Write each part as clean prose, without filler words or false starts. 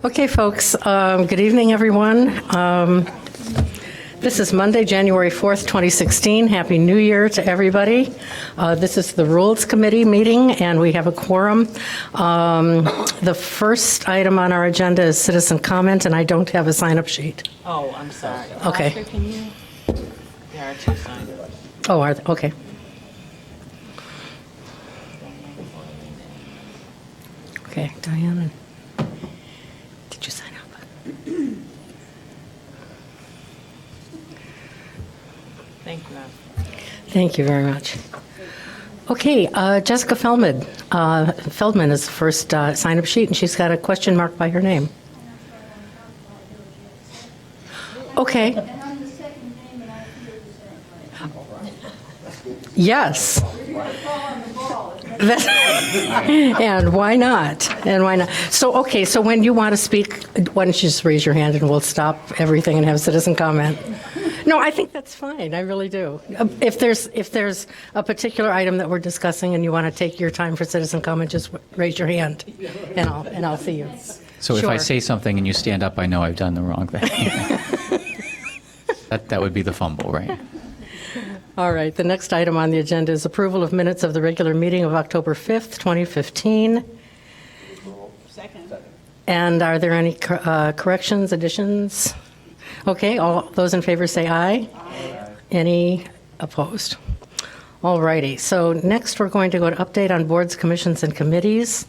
Okay, folks, good evening, everyone. This is Monday, January 4th, 2016. Happy New Year to everybody. This is the Rules Committee meeting, and we have a quorum. The first item on our agenda is citizen comment, and I don't have a sign-up sheet. Oh, I'm sorry. Okay. Oscar, can you? There are two signed. Oh, okay. Okay, Diane, did you sign up? Thank you, ma'am. Thank you very much. Okay, Jessica Feldman. Feldman is the first sign-up sheet, and she's got a question mark by her name. Okay. And I'm the second name, and I feel the same way. Yes. We're going to fall on the ball. And why not? And why not? So, okay, so when you want to speak, why don't you just raise your hand and we'll stop everything and have citizen comment? No, I think that's fine. I really do. If there's a particular item that we're discussing and you want to take your time for citizen comment, just raise your hand and I'll see you. So if I Sure. say something and you stand up, I know I've done the wrong thing. That would be the fumble, right? All right, the next item on the agenda is approval of minutes of the regular meeting of October 5th, 2015. Second. And are there any corrections, additions? Okay, all those in favor say aye. Aye. Any opposed? All righty, so next we're going to go to update on boards, commissions, and committees.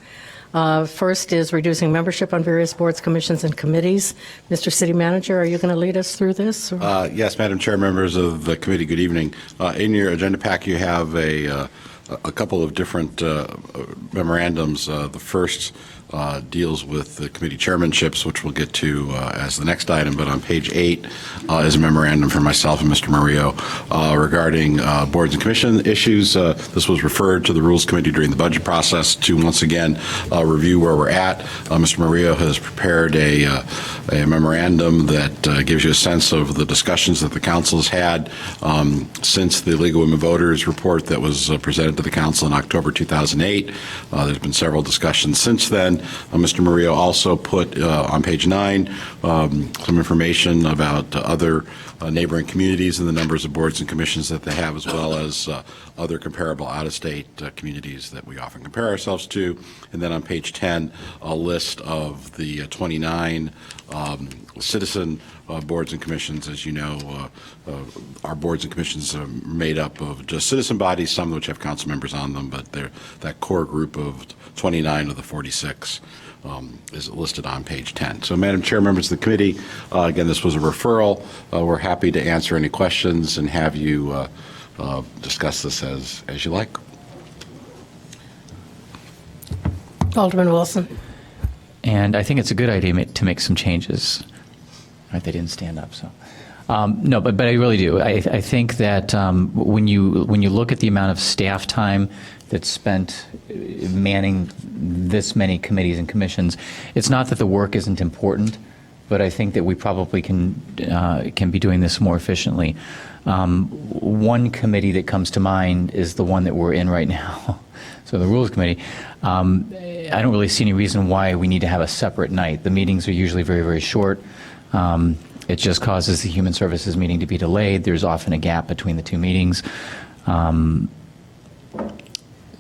First is reducing membership on various boards, commissions, and committees. Mr. City Manager, are you going to lead us through this? Yes, Madam Chair, members of the committee, good evening. In your agenda pack, you have a couple of different memorandums. The first deals with the committee chairmanships, which we'll get to as the next item. But on page 8 is a memorandum for myself and Mr. Murillo regarding boards and commission issues. This was referred to the Rules Committee during the budget process to once again review where we're at. Mr. Murillo has prepared a memorandum that gives you a sense of the discussions that the council has had since the League of Women Voters report that was presented to the council in October 2008. There's been several discussions since then. Mr. Murillo also put on page 9 some information about other neighboring communities and the numbers of boards and commissions that they have, as well as other comparable out-of-state communities that we often compare ourselves to. And then on page 10, a list of the 29 citizen boards and commissions. As you know, our boards and commissions are made up of just citizen bodies, some of which have council members on them, but they're that core group of 29 of the 46 is listed on page 10. So, Madam Chair, members of the committee, again, this was a referral. We're happy to answer any questions and have you discuss this as you like. Alderman Wilson. And I think it's a good idea to make some changes. All right, they didn't stand up, so. No, but I really do. I think that when you look at the amount of staff time that's spent manning this many committees and commissions, it's not that the work isn't important, but I think that we probably can be doing this more efficiently. One committee that comes to mind is the one that we're in right now, so the Rules Committee. I don't really see any reason why we need to have a separate night. The meetings are usually very, very short. It just causes the Human Services meeting to be delayed. There's often a gap between the two meetings.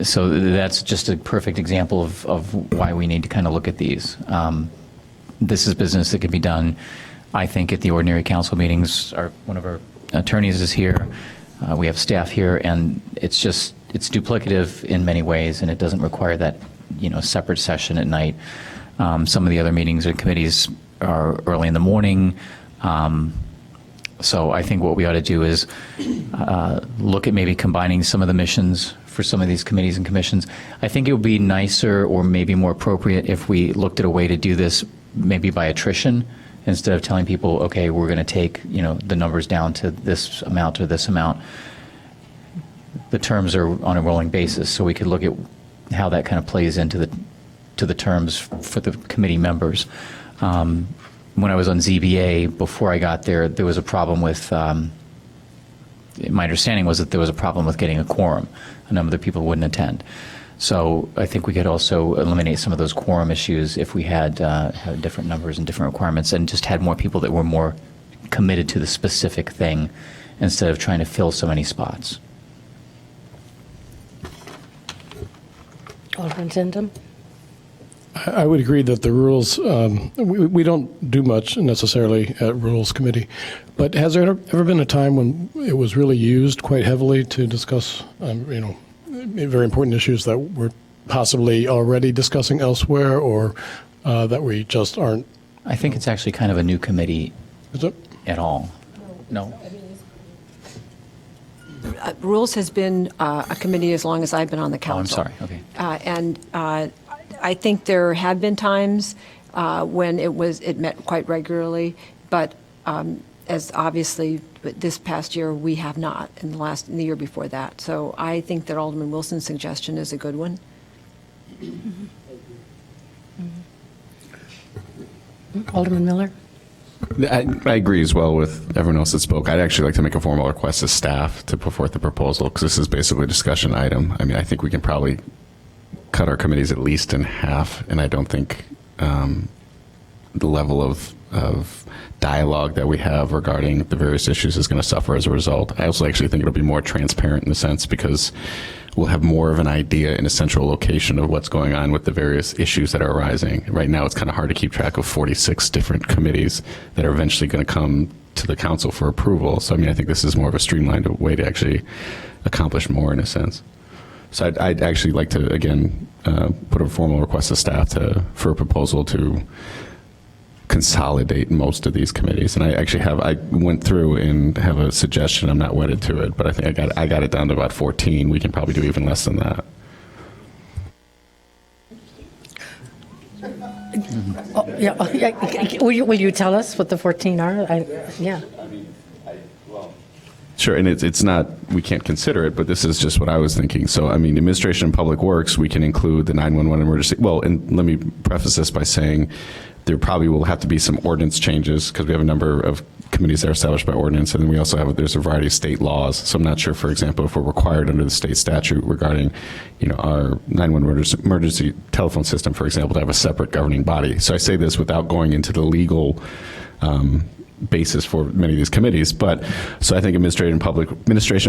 So that's just a perfect example of why we need to kind of look at these. This is business that can be done, I think, at the ordinary council meetings. One of our attorneys is here. We have staff here, and it's duplicative in many ways, and it doesn't require that, separate session at night. Some of the other meetings or committees are early in the morning. So I think what we ought to do is look at maybe combining some of the missions for some of these committees and commissions. I think it would be nicer or maybe more appropriate if we looked at a way to do this maybe by attrition, instead of telling people, okay, we're going to take the numbers down to this amount or this amount. The terms are on a rolling basis, so we could look at how that kind of plays into the terms for the committee members. When I was on ZBA, before I got there, there was a problem with, my understanding was that there was a problem with getting a quorum. A number of the people wouldn't attend. So I think we could also eliminate some of those quorum issues if we had different numbers and different requirements and just had more people that were more committed to the specific thing instead of trying to fill so many spots. Alderman Tindem? I would agree that the rules, we don't do much necessarily at Rules Committee, but has there ever been a time when it was really used quite heavily to discuss, very important issues that we're possibly already discussing elsewhere, or that we just aren't? I think it's actually kind of a new committee Is it? at all. No? Rules has been a committee as long as I've been on the Oh, I'm council. sorry. Okay. And I think there have been times when it met quite regularly, but as obviously this past year, we have not in the year before that. So I think that Alderman Wilson's suggestion is a good one. Alderman Miller? I agree as well with everyone else that spoke. I'd actually like to make a formal request to staff to put forth the proposal, because this is basically a discussion item. I mean, I think we can probably cut our committees at least in half, and I don't think the level of dialogue that we have regarding the various issues is going to suffer as a result. I also actually think it'll be more transparent in a sense, because we'll have more of an idea in a central location of what's going on with the various issues that are arising. Right now, it's kind of hard to keep track of 46 different committees that are eventually going to come to the council for approval. So, I mean, I think this is more of a streamlined way to actually accomplish more in a sense. So I'd actually like to, again, put a formal request to staff for a proposal to consolidate most of these committees. And I went through and have a suggestion. I'm not wedded to it, but I think I got it down to about 14. We can probably do even less than that. Oh, yeah. Will you tell us what the 14 are? Yeah. Sure, and it's not, we can't consider it, but this is just what I was thinking. So, I mean, Administration and Public Works, we can include the 911 emergency. Well, and let me preface this by saying there probably will have to be some ordinance changes, because we have a number of committees that are established by ordinance, and then we also there's a variety of state laws. So I'm not sure, for example, if we're required under the state statute regarding, our 911 emergency telephone system, for example, to have a separate governing body. So I say this without going into the legal basis for many of these committees, but so I think Administration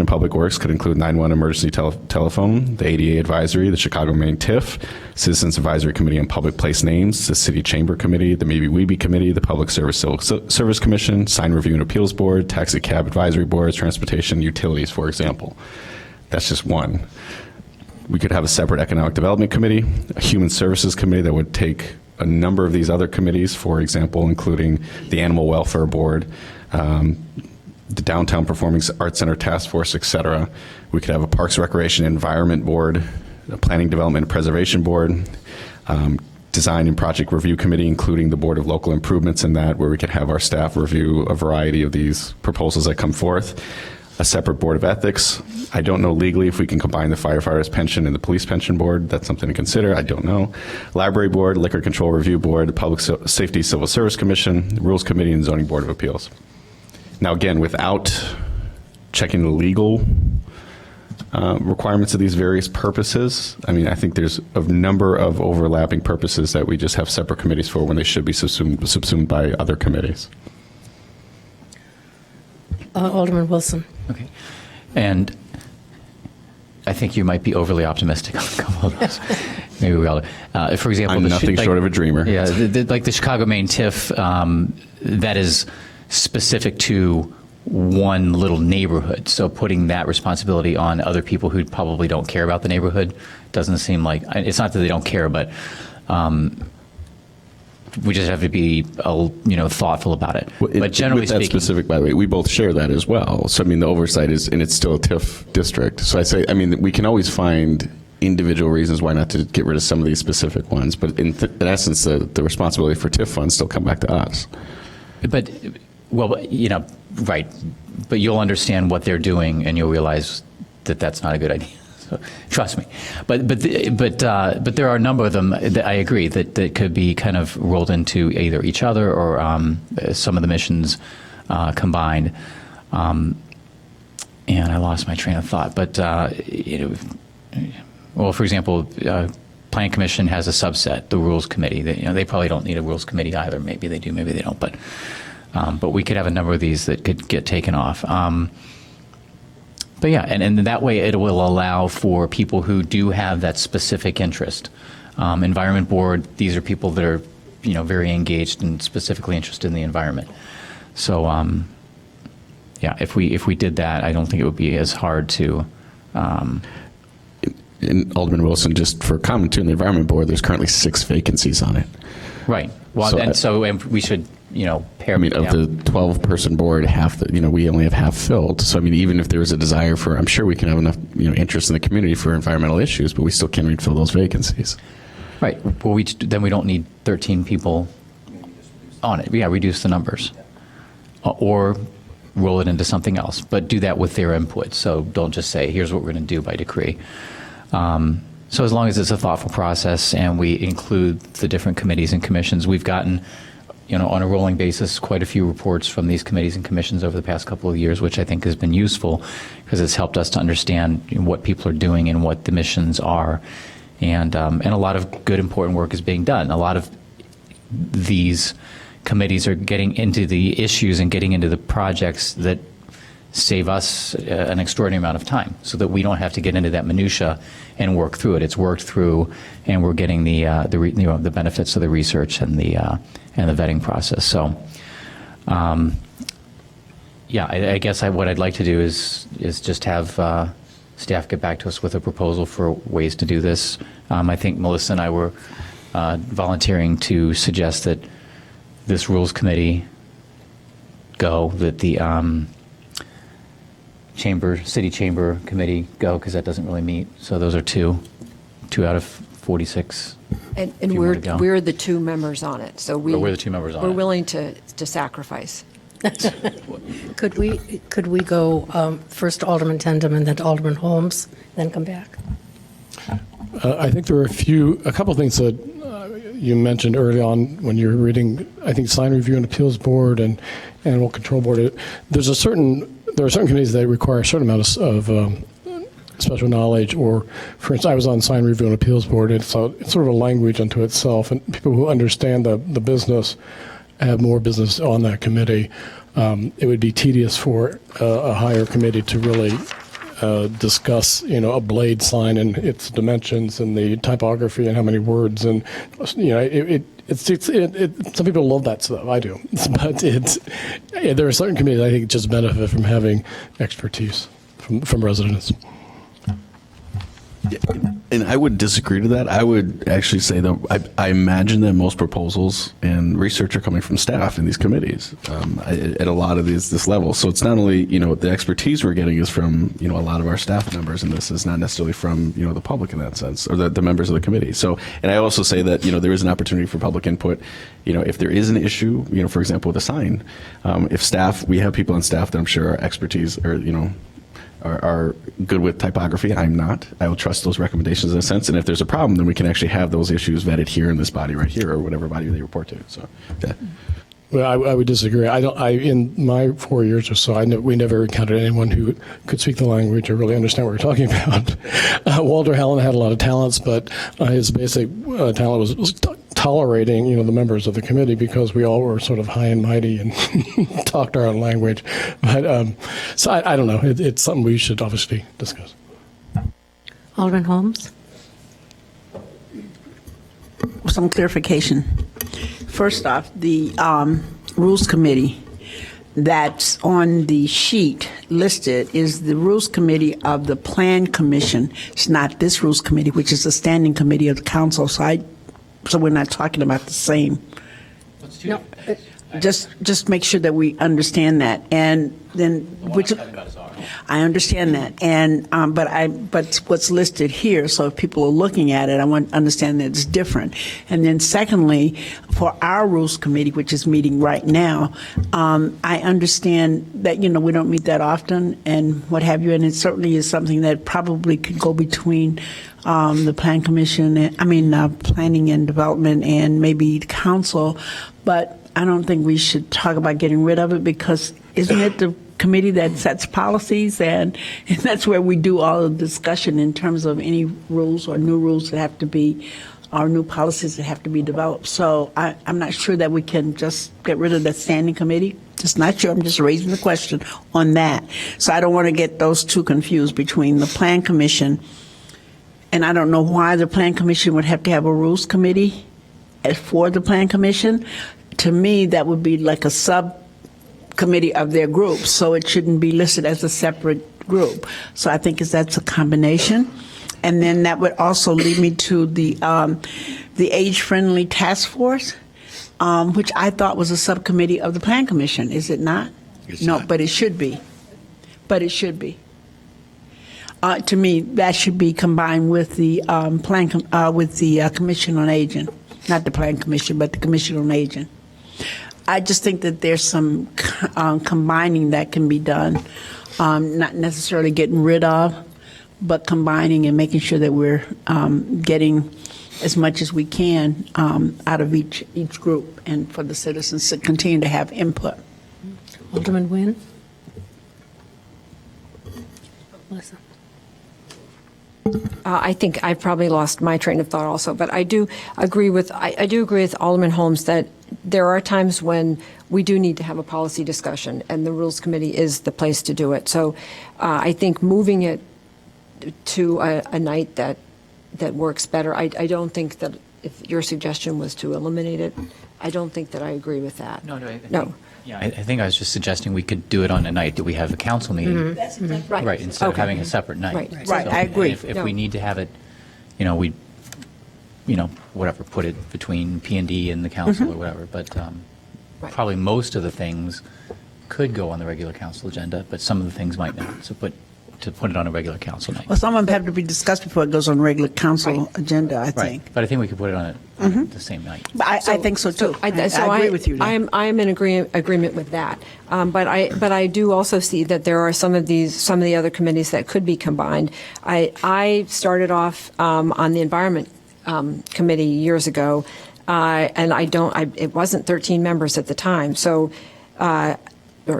and Public Works could include 911 emergency telephone, the ADA advisory, the Chicago Maine TIF, Citizens Advisory Committee on Public Place Names, the City Chamber Committee, the Maybe Weeby Committee, the Public Service Commission, Sign Review and Appeals Board, Taxi Cab Advisory Board, Transportation, Utilities, for example. That's just one. We could have a separate Economic Development Committee, a Human Services Committee that would take a number of these other committees, for example, including the Animal Welfare Board, the Downtown Performing Arts Center Task Force, et cetera. We could have a Parks, Recreation, and Environment Board, a Planning, Development, and Preservation Board, Design and Project Review Committee, including the Board of Local Improvements in that, where we could have our staff review a variety of these proposals that come forth. A separate Board of Ethics. I don't know legally if we can combine the firefighters' pension and the police pension board. That's something to consider. I don't know. Library Board, Liquor Control Review Board, the Public Safety Civil Service Commission, Rules Committee, and Zoning Board of Appeals. Now, again, without checking the legal requirements of these various purposes, I mean, I think there's a number of overlapping purposes that we just have separate committees for when they should be subsumed by other committees. Alderman Wilson? Okay. And I think you might be overly optimistic on a couple of those. Maybe we all. For example, I'm nothing short of a dreamer. Yeah, like the Chicago Maine TIF, that is specific to one little neighborhood. So putting that responsibility on other people who probably don't care about the neighborhood doesn't seem like, it's not that they don't care, but we just have to be, thoughtful about it. But generally with that speaking, specific, by the way, we both share that as well. So I mean, the oversight is, and it's still a TIF district. So I say, I mean, we can always find individual reasons why not to get rid of some of these specific ones. But in essence, the responsibility for TIF funds still come back to us. But, right. But you'll understand what they're doing, and you'll realize that that's not a good idea. So, trust me. But there are a number of them that I agree that could be kind of rolled into either each other or some of the missions combined. And I lost my train of thought. But Well, for example, Plan Commission has a subset, the Rules Committee. They probably don't need a Rules Committee either. Maybe they do, maybe they don't. But we could have a number of these that could get taken off. But yeah, and that way it will allow for people who do have that specific interest. Environment Board, these are people that are, very engaged and specifically interested in the environment. So, yeah, if we did that, I don't think it would be as hard to. And Alderman Wilson, just for comment too, in the Environment Board, there's currently 6 vacancies on it. Right. Well, and we should, pare. I mean, of the 12-person board, we only have half filled. So, I mean, even if there was a desire for, I'm sure we can have enough, interest in the community for environmental issues, but we still can't refill those vacancies. Right. Well, then we don't need 13 people on it. Yeah, reduce the numbers. Or roll it into something else, but do that with their input. So don't just say, here's what we're going to do by decree. So as long as it's a thoughtful process and we include the different committees and commissions, we've gotten, on a rolling basis, quite a few reports from these committees and commissions over the past couple of years, which I think has been useful because it's helped us to understand what people are doing and what the missions are. And a lot of good, important work is being done. A lot of these committees are getting into the issues and getting into the projects that save us an extraordinary amount of time so that we don't have to get into that minutia and work through it. It's worked through, and we're getting the benefits of the research and the vetting process. So, yeah, I guess what I'd like to do is just have staff get back to us with a proposal for ways to do this. I think Melissa and I were volunteering to suggest that this Rules Committee go, that the City Chamber Committee go, because that doesn't really meet. So those are two out of 46. And Few more to go. we're the 2 members on it, so we're the 2 members on we're it. willing to sacrifice. Could we go first Alderman Tendem and then to Alderman Holmes, then come back? I think there are a couple of things that you mentioned early on when you were reading, I think, Sign Review and Appeals Board and Animal Control Board. There are certain committees that require a certain amount of special knowledge, or, for instance, I was on Sign Review and Appeals Board. It's sort of a language unto itself, and people who understand the business have more business on that committee. It would be tedious for a higher committee to really discuss, a blade sign and its dimensions and the typography and how many words, and some people love that stuff. I do, but there are certain committees I think just benefit from having expertise from residents. And I would disagree to that. I would actually say that I imagine that most proposals and research are coming from staff in these committees at a lot of this level. So it's not only, the expertise we're getting is from, a lot of our staff members, and this is not necessarily from, the public in that sense, or the members of the committee. So, and I also say that, there is an opportunity for public input. If there is an issue, for example, with a sign, if we have people on staff that I'm sure are expertise or, are good with typography. I'm not. I will trust those recommendations in a sense. And if there's a problem, then we can actually have those issues vetted here in this body right here, or whatever body they report to. So, yeah. Well, I would disagree. In my 4 years or so, we never encountered anyone who could speak the language or really understand what we're talking about. Walter Hallen had a lot of talents, but his basic talent was tolerating, the members of the committee, because we all were sort of high and mighty and talked our own language. But so I don't know. It's something we should obviously discuss. Alderman Holmes? Some clarification. First off, the Rules Committee that's on the sheet listed is the Rules Committee of the Plan Commission. It's not this Rules Committee, which is the standing committee of the council. So we're not talking about the same. No. Just make sure that we understand that, and then I understand that, and but what's listed here. So if people are looking at it, I want to understand that it's different. And then secondly, for our Rules Committee, which is meeting right now, I understand that we don't meet that often and what have you, and it certainly is something that probably could go between the Plan Commission, Planning and Development, and maybe the council, but I don't think we should talk about getting rid of it, because isn't it the committee that sets policies, and that's where we do all of the discussion in terms of any rules or new rules that have to be, or new policies that have to be developed. So I'm not sure that we can just get rid of that standing committee. Just not sure. I'm just raising the question on that. So I don't want to get those two confused between the Plan Commission, and I don't know why the Plan Commission would have to have a rules committee for the Plan Commission. To me, that would be like a subcommittee of their group, so it shouldn't be listed as a separate group. So I think that's a combination. And then that would also lead me to the age-friendly task force, which I thought was a subcommittee of the Plan Commission. Is it not? No, but it should be. But it should be. To me, that should be combined with the Commission on Aging, not the Plan Commission, but the Commission on Aging. I just think that there's some combining that can be done, not necessarily getting rid of, but combining and making sure that we're getting as much as we can out of each group, and for the citizens to continue to have input. Alderman Nguyen? Melissa? I think I've probably lost my train of thought also, but I do agree with Alderman Holmes that there are times when we do need to have a policy discussion, and the Rules Committee is the place to do it. So I think moving it to a night that works better, I don't think that if your suggestion was to eliminate it, I don't think that I agree with that. No. Yeah, I think I was just suggesting we could do it on a night that we have a council meeting. That's exactly Right, instead of Okay. having a separate night. Right. Right, I agree. If No. we need to have it, we, whatever, put it between P&D and the council or whatever, but Right. probably most of the things could go on the regular council agenda, but some of the things might not, so to put it on a regular council night. Well, some of them have to be discussed before it goes on regular council Right. agenda, I Right, think. but I think we could put it on the same night. But I think so, too. I agree with you there. I am in agreement with that. But I do also see that there are some of the other committees that could be combined. I started off on the Environment Committee years ago, and it wasn't 13 members at the time, so, or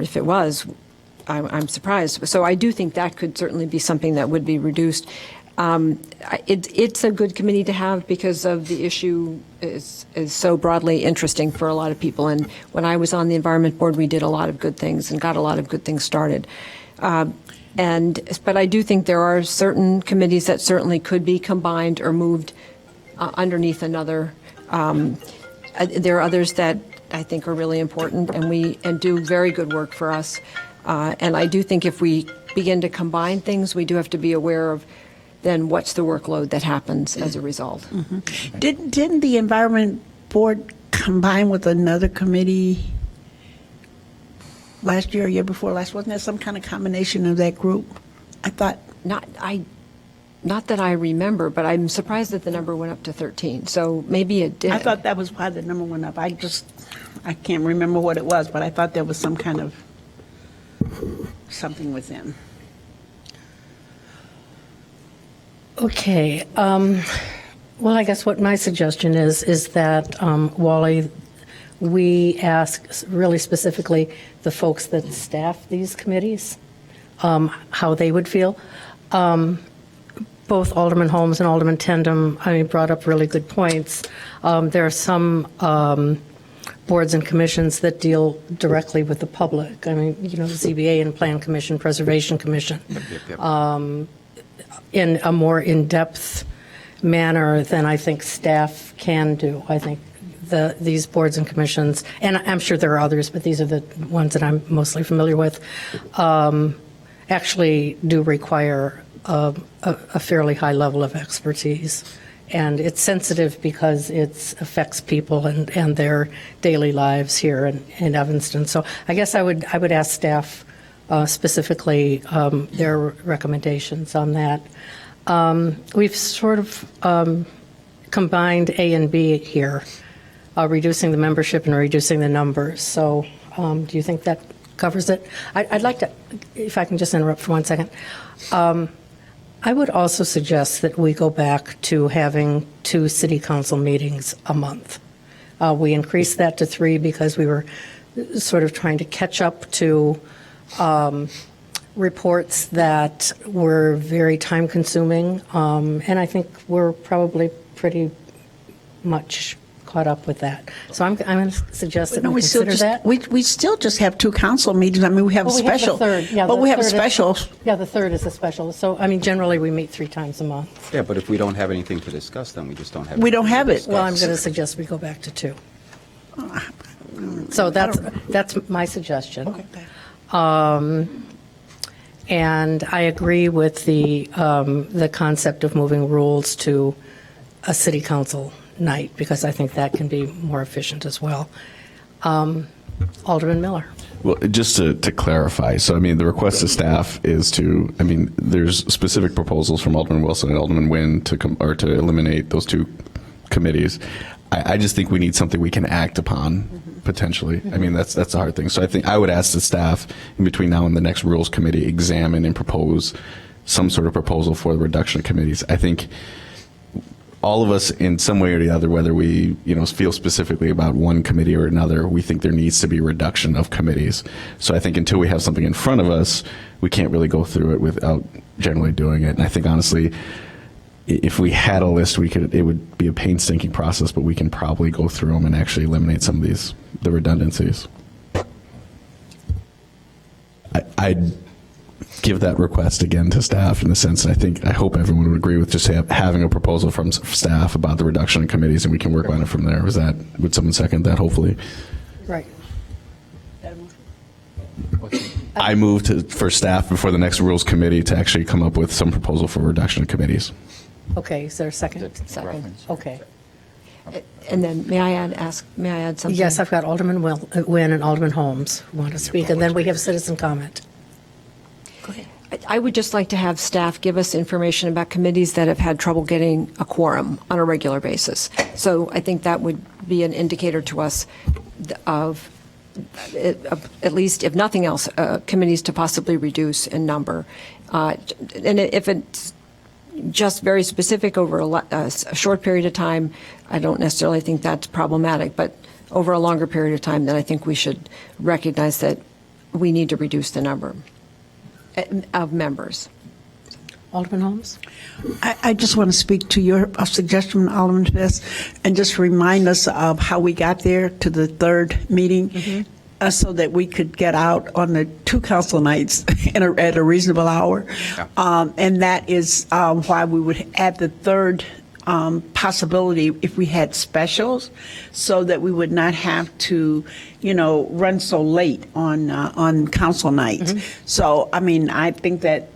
if it was, I'm surprised. So I do think that could certainly be something that would be reduced. It's a good committee to have because of the issue is so broadly interesting for a lot of people. And when I was on the Environment Board, we did a lot of good things and got a lot of good things started. But I do think there are certain committees that certainly could be combined or moved underneath another. There are others that I think are really important and do very good work for us. And I do think if we begin to combine things, we do have to be aware of then what's the workload that happens as a result. Didn't the Environment Board combine with another committee last year or year before last? Wasn't there some kind of combination of that group? I thought. Not that I remember, but I'm surprised that the number went up to 13. So maybe it did. I thought that was why the number went up. I can't remember what it was, but I thought there was some kind of something with them. Okay. Well, I guess what my suggestion is that, Wally, we ask really specifically the folks that staff these committees, how they would feel. Both Alderman Holmes and Alderman Tendem, brought up really good points. There are some boards and commissions that deal directly with the public. The ZBA and Plan Commission, Preservation Commission, in a more in-depth manner than I think staff can do. I think these boards and commissions, and I'm sure there are others, but these are the ones that I'm mostly familiar with, actually do require a fairly high level of expertise. And it's sensitive because it affects people and their daily lives here in Evanston. So I guess I would ask staff specifically their recommendations on that. We've sort of combined A and B here, reducing the membership and reducing the numbers. So do you think that covers it? I'd like to, if I can just interrupt for 1 second. I would also suggest that we go back to having 2 city council meetings a month. We increased that to 3 because we were sort of trying to catch up to reports that were very time-consuming, and I think we're probably pretty much caught up with that. So I'm going to suggest that No, we still consider that. we still just have 2 council meetings. I mean, we have Well, we have the special. third. Yeah, but the we have third is- specials. Yeah, the third is a special. So, I mean, generally, we meet 3 times a month. Yeah, but if we don't have anything to discuss, then we just don't have. We don't anything have to it. discuss. Well, I'm going to suggest we go back to 2. So that's my suggestion. And I agree with the concept of moving rules to a city council night, because I think that can be more efficient as well. Alderman Miller. Well, just to clarify, so I mean, the request to staff is to, I mean, there's specific proposals from Alderman Wilson and Alderman Nguyen to eliminate those 2 committees. I just think we need something we can act upon potentially. I mean, that's a hard thing. So I think I would ask the staff in between now and the next rules committee examine and propose some sort of proposal for the reduction of committees. I think all of us in some way or the other, whether we, feel specifically about one committee or another, we think there needs to be a reduction of committees. So I think until we have something in front of us, we can't really go through it without generally doing it. And I think honestly, if we had a list, it would be a painstaking process, but we can probably go through them and actually eliminate some of the redundancies. I'd give that request again to staff in the sense, and I hope everyone would agree with just having a proposal from staff about the reduction in committees, and we can work on it from there. Would someone second that, hopefully? Right. I move for staff before the next rules committee to actually come up with some proposal for reduction in committees. Okay, is there a second? Second. Okay. And then may I add something? Yes, I've got Alderman Nguyen and Alderman Holmes who want to speak, and then we have citizen comment. I would just like to have staff give us information about committees that have had trouble getting a quorum on a regular basis. So I think that would be an indicator to us of, at least, if nothing else, committees to possibly reduce in number. And if it's just very specific over a short period of time, I don't necessarily think that's problematic. But over a longer period of time, then I think we should recognize that we need to reduce the number of members. Alderman Holmes? I just want to speak to your suggestion, Alderman Fisk, and just remind us of how we got there to the 3rd meeting, so that we could get out on the 2 council nights at a reasonable hour. And that is why we would add the 3rd possibility if we had specials, so that we would not have to, run so late on council nights. So, I mean, I think that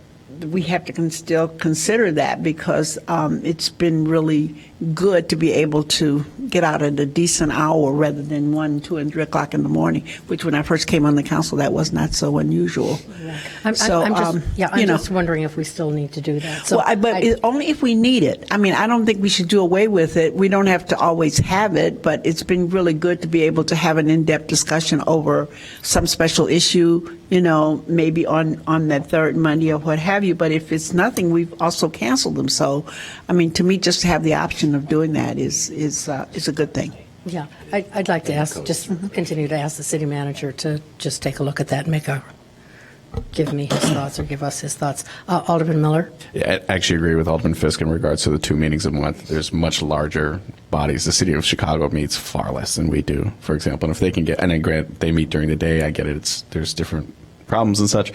we have to still consider that, because it's been really good to be able to get out at a decent hour rather than 1, 2, and 3 o'clock in the morning, which when I first came on the council, that was not so unusual. I'm you know. just wondering if we still need to do that. So Only if we need it. I mean, I don't think we should do away with it. We don't have to always have it, but it's been really good to be able to have an in-depth discussion over some special issue, maybe on that 3rd Monday or what have you. But if it's nothing, we've also canceled them. So, I mean, to me, just to have the option of doing that is a good thing. Yeah, I'd like to continue to ask the city manager to just take a look at that and give me his thoughts or give us his thoughts. Alderman Miller? Yeah, I actually agree with Alderman Fisk in regards to the 2 meetings a month. There's much larger bodies. The city of Chicago meets far less than we do, for example. And if they can get, and I grant they meet during the day, I get it. There's different problems and such.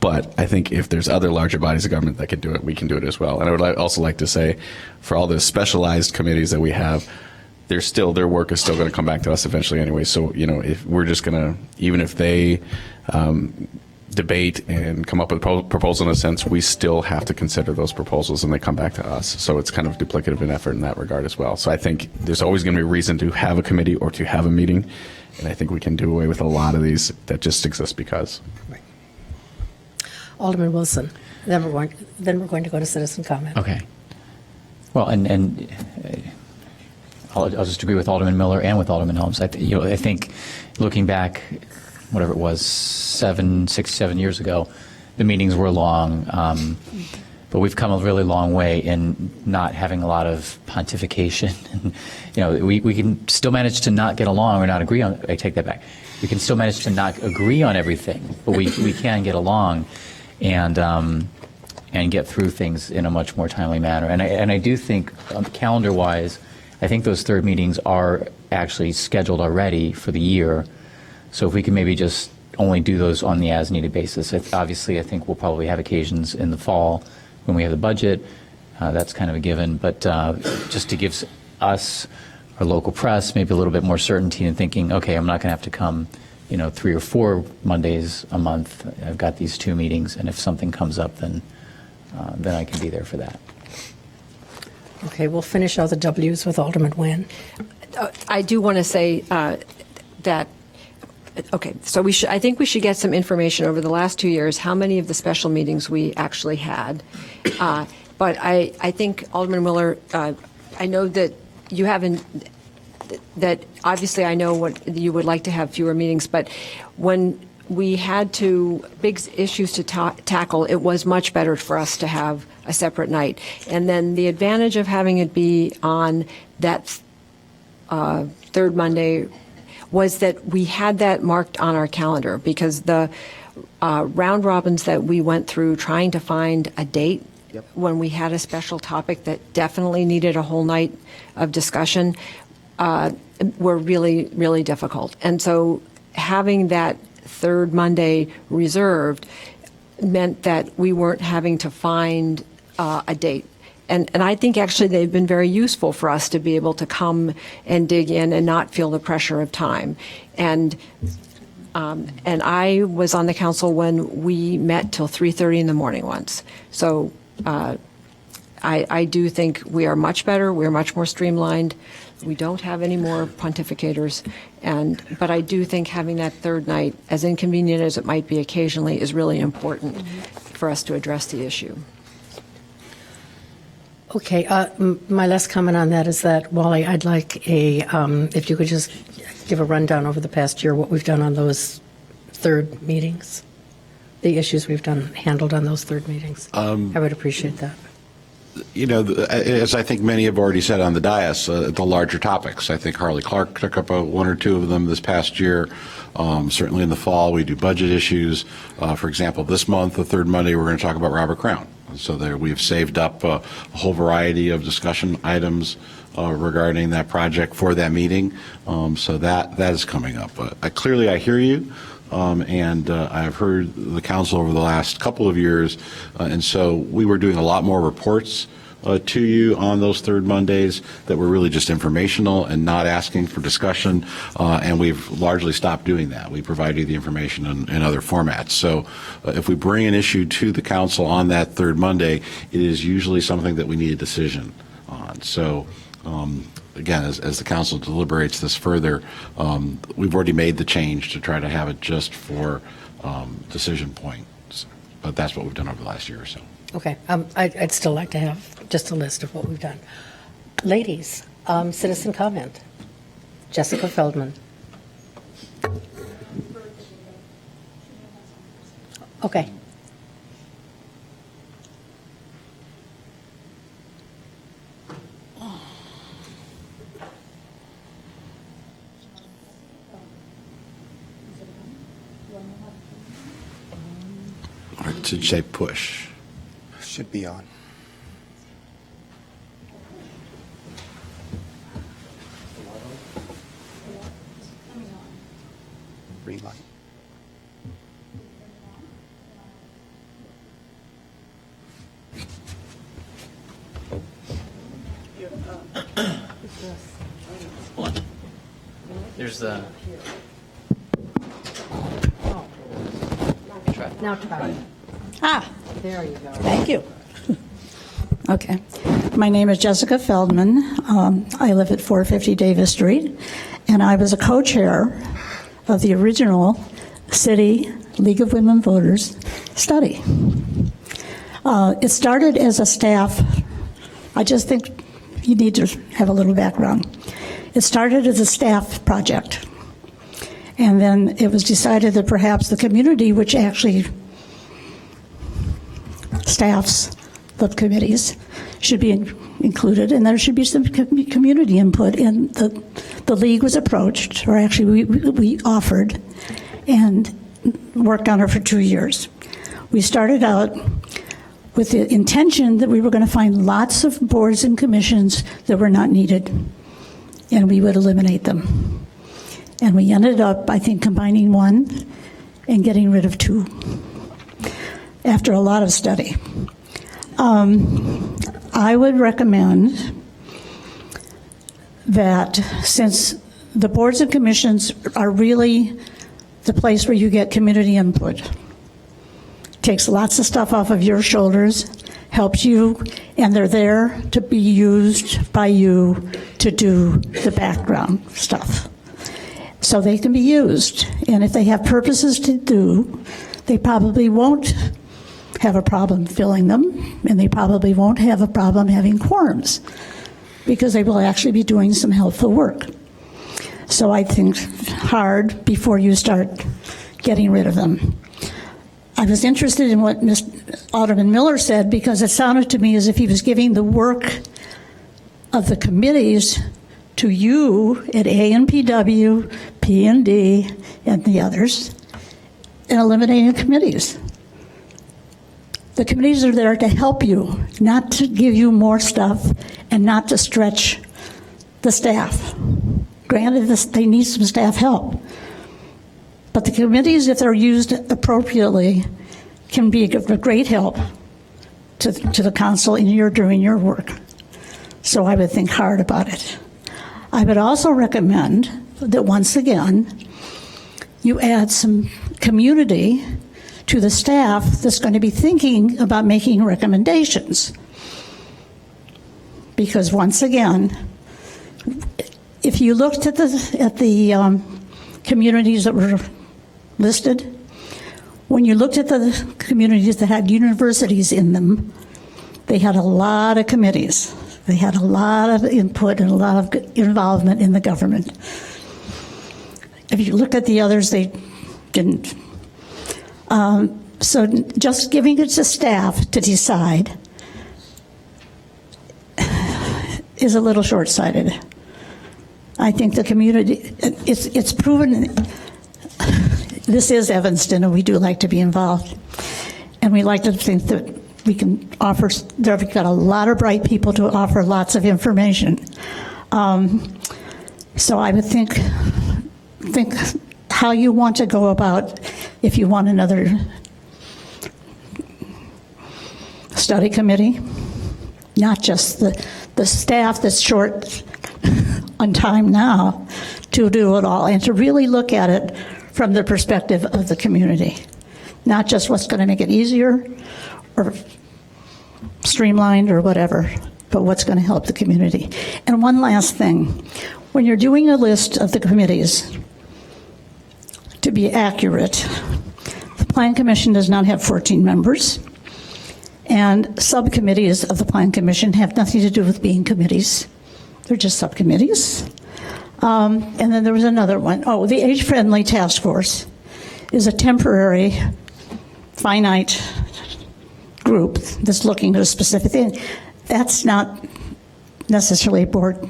But I think if there's other larger bodies of government that can do it, we can do it as well. And I would also like to say, for all the specialized committees that we have, their work is still going to come back to us eventually anyway. So, if we're just going to, even if they debate and come up with a proposal in a sense, we still have to consider those proposals and they come back to us. So it's kind of duplicative in effort in that regard as well. So I think there's always going to be a reason to have a committee or to have a meeting. And I think we can do away with a lot of these that just exist because. Right. Alderman Wilson. Then we're going to go to citizen comment. Okay. Well, and I'll just agree with Alderman Miller and with Alderman Holmes. I think looking back, whatever it was, 6, 7 years ago, the meetings were long, but we've come a really long way in not having a lot of pontification. We can still manage to not get along or not agree on. I take that back. we can still manage to not agree on everything, but we can get along and get through things in a much more timely manner. And I do think, calendar-wise, I think those third meetings are actually scheduled already for the year. So if we can maybe just only do those on the as-needed basis. Obviously, I think we'll probably have occasions in the fall when we have the budget. That's kind of a given. But just to give us, our local press, maybe a little bit more certainty in thinking, okay, I'm not going to have to come 3 or 4 Mondays a month. I've got these 2 meetings, and if something comes up, then I can be there for that. Okay, we'll finish all the Ws with Alderman Nguyen. I do want to say that, okay, so I think we should get some information over the last 2 years, how many of the special meetings we actually had. But I think, Alderman Miller, I know that you haven't, that obviously I know what you would like to have fewer meetings, but when we had big issues to tackle, it was much better for us to have a separate night. And then the advantage of having it be on that third Monday was that we had that marked on our calendar, because the round robins that we went through trying to find a date when we had a special topic that definitely needed a whole night of discussion were really, really difficult. And so having that third Monday reserved meant that we weren't having to find a date. And I think actually they've been very useful for us to be able to come and dig in and not feel the pressure of time. And I was on the council when we met till 3:30 in the morning once. So I do think we are much better. We are much more streamlined. We don't have any more pontificators. But I do think having that third night, as inconvenient as it might be occasionally, is really important for us to address the issue. Okay, my last comment on that is that, Wally, I'd like if you could just give a rundown over the past year, what we've done on those third meetings, the issues we've handled on those third meetings. I would appreciate that. As I think many have already said on the dais, the larger topics. I think Harley Clark took up 1 or 2 of them this past year. Certainly in the fall, we do budget issues. For example, this month, the third Monday, we're going to talk about Robert Crown. So there we've saved up a whole variety of discussion items regarding that project for that meeting. So that is coming up. Clearly, I hear you. And I've heard the council over the last couple of years, and so we were doing a lot more reports to you on those third Mondays that were really just informational and not asking for discussion, and we've largely stopped doing that. We provide you the information in other formats. So if we bring an issue to the council on that third Monday, it is usually something that we need a decision on. So again, as the council deliberates this further, we've already made the change to try to have it just for decision points. But that's what we've done over the last year or so. Okay, I'd still like to have just a list of what we've done. Ladies, citizen comment. Jessica Feldman. Okay. Or did you say push? Should be on. Green light. There's the... Now try. There you go. Thank you. Okay. My name is Jessica Feldman. I live at 450 Davis Street, and I was a co-chair of the original City League of Women Voters study. It started as a staff. I just think you need to have a little background. It started as a staff project, and then it was decided that perhaps the community, which actually staffs the committees should be included, and there should be some community input. And the league was approached, or actually we offered, and worked on it for 2 years. We started out with the intention that we were going to find lots of boards and commissions that were not needed, and we would eliminate them. And we ended up, I think, combining one and getting rid of two after a lot of study. I would recommend that since the boards and commissions are really the place where you get community input, takes lots of stuff off of your shoulders, helps you, and they're there to be used by you to do the background stuff. So they can be used, and if they have purposes to do, they probably won't have a problem filling them, and they probably won't have a problem having quorums, because they will actually be doing some helpful work. So I think hard before you start getting rid of them. I was interested in what Alderman Miller said, because it sounded to me as if he was giving the work of the committees to you at ANPW, P&D, and the others, and eliminating committees. The committees are there to help you, not to give you more stuff and not to stretch the staff. Granted, they need some staff help. But the committees, if they're used appropriately, can be a great help to the council in doing your work. So I would think hard about it. I would also recommend that once again, you add some community to the staff that's going to be thinking about making recommendations. Because once again, if you looked at the communities that were listed, when you looked at the communities that had universities in them, they had a lot of committees. They had a lot of input and a lot of involvement in the government. If you look at the others, they didn't. So just giving it to staff to decide is a little short-sighted. I think the community, it's proven, this is Evanston, and we do like to be involved. And we like to think that we can offer, we've got a lot of bright people to offer lots of information. So I would think how you want to go about if you want another study committee, not just the staff that's short on time now to do it all, and to really look at it from the perspective of the community, not just what's going to make it easier or streamlined or whatever, but what's going to help the community. And one last thing, when you're doing a list of the committees, to be accurate, the Plan Commission does not have 14 members, and subcommittees of the Plan Commission have nothing to do with being committees. They're just subcommittees. And then there was another one. Oh, the Age-Friendly Task Force is a temporary, finite group that's looking at a specific thing. That's not necessarily a board,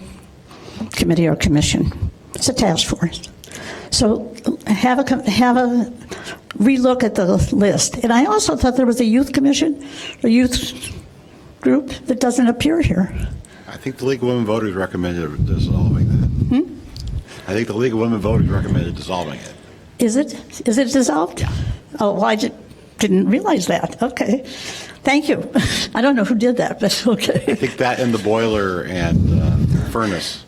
committee, or commission. It's a task force. So have a relook at the list. And I also thought there was a youth commission, a youth group that doesn't appear here. I think the League of Women Voters recommended dissolving that. I think the League of Women Voters recommended dissolving it. Is it? Is it dissolved? Yeah. Oh, well, I didn't realize that. Okay. Thank you. I don't know who did that, but okay. I think that and the Boiler and Furnace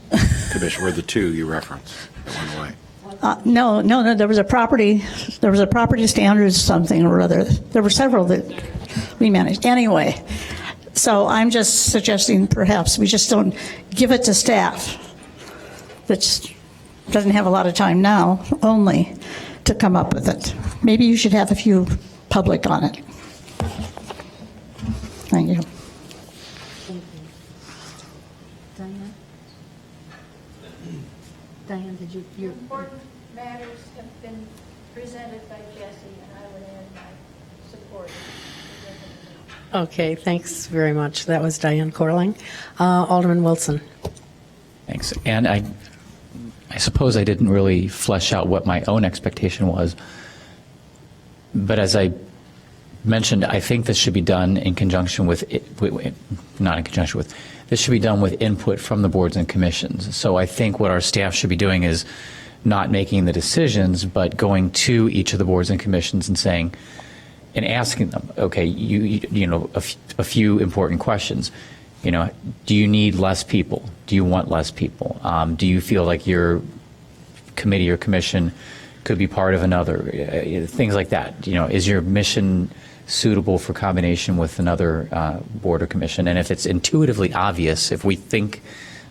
Commission were the two you referenced that went away. No. There was a property standards something or other. There were several that we managed. Anyway, so I'm just suggesting perhaps we just don't give it to staff that doesn't have a lot of time now only to come up with it. Maybe you should have a few public on it. Thank you. Diane, did you? Important matters have been presented by Jesse, and I would add my support. Okay, thanks very much. That was Diane Corling. Alderman Wilson. Thanks. And I suppose I didn't really flesh out what my own expectation was. But as I mentioned, I think this should be done in conjunction with, not in conjunction with, this should be done with input from the boards and commissions. So I think what our staff should be doing is not making the decisions, but going to each of the boards and commissions and saying, and asking them, okay, you know, a few important questions. You know, do you need less people? Do you want less people? Do you feel like your committee or commission could be part of another? Things like that. You know, is your mission suitable for combination with another board or commission? And if it's intuitively obvious, if we think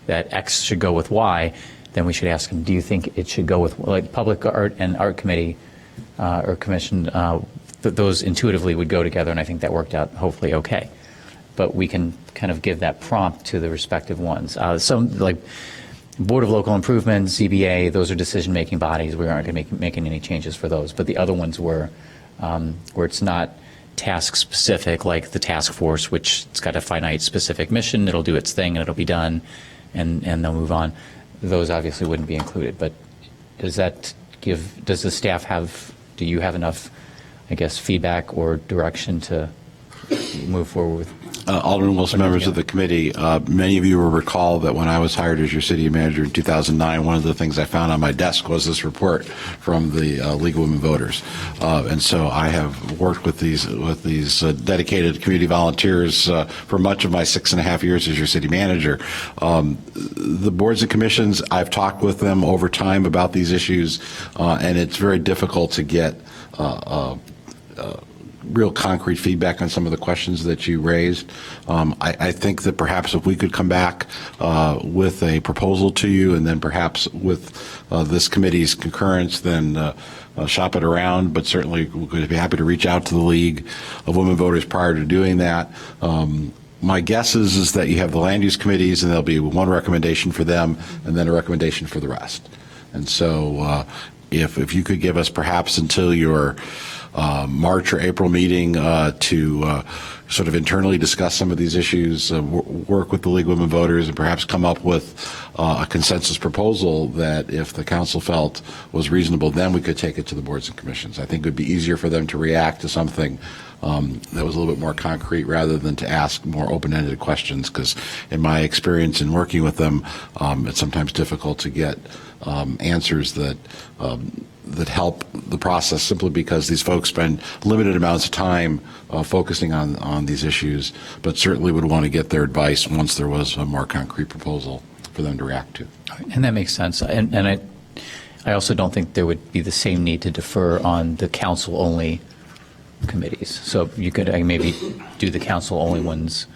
that X should go with Y, then we should ask them, do you think it should go with, like, Public Art and Art Committee or Commission, those intuitively would go together, and I think that worked out hopefully okay. But we can kind of give that prompt to the respective ones. Some, like Board of Local Improvement, ZBA, those are decision-making bodies. We aren't going to be making any changes for those. But the other ones were where it's not task-specific, like the task force, which it's got a finite specific mission. It'll do its thing, and it'll be done, and they'll move on. Those obviously wouldn't be included. But does that give, does the staff have, do you have enough, I guess, feedback or direction to move forward with? Alderman Wilson, members of the committee, many of you will recall that when I was hired as your city manager in 2009, one of the things I found on my desk was this report from the League of Women Voters. And so I have worked with these dedicated community volunteers for much of my 6.5 years as your city manager. The boards and commissions, I've talked with them over time about these issues, and it's very difficult to get real concrete feedback on some of the questions that you raised. I think that perhaps if we could come back with a proposal to you, and then perhaps with this committee's concurrence, then shop it around, but certainly we'd be happy to reach out to the League of Women Voters prior to doing that. My guess is that you have the land use committees, and there'll be one recommendation for them and then a recommendation for the rest. And so if you could give us perhaps until your March or April meeting to sort of internally discuss some of these issues, work with the League of Women Voters, and perhaps come up with a consensus proposal that, if the council felt was reasonable, then we could take it to the boards and commissions. I think it would be easier for them to react to something that was a little bit more concrete rather than to ask more open-ended questions, because in my experience in working with them, it's sometimes difficult to get answers that help the process, simply because these folks spend limited amounts of time focusing on these issues, but certainly would want to get their advice once there was a more concrete proposal for them to react to. And that makes sense. And I also don't think there would be the same need to defer on the council-only committees. So you could maybe do the council-only ones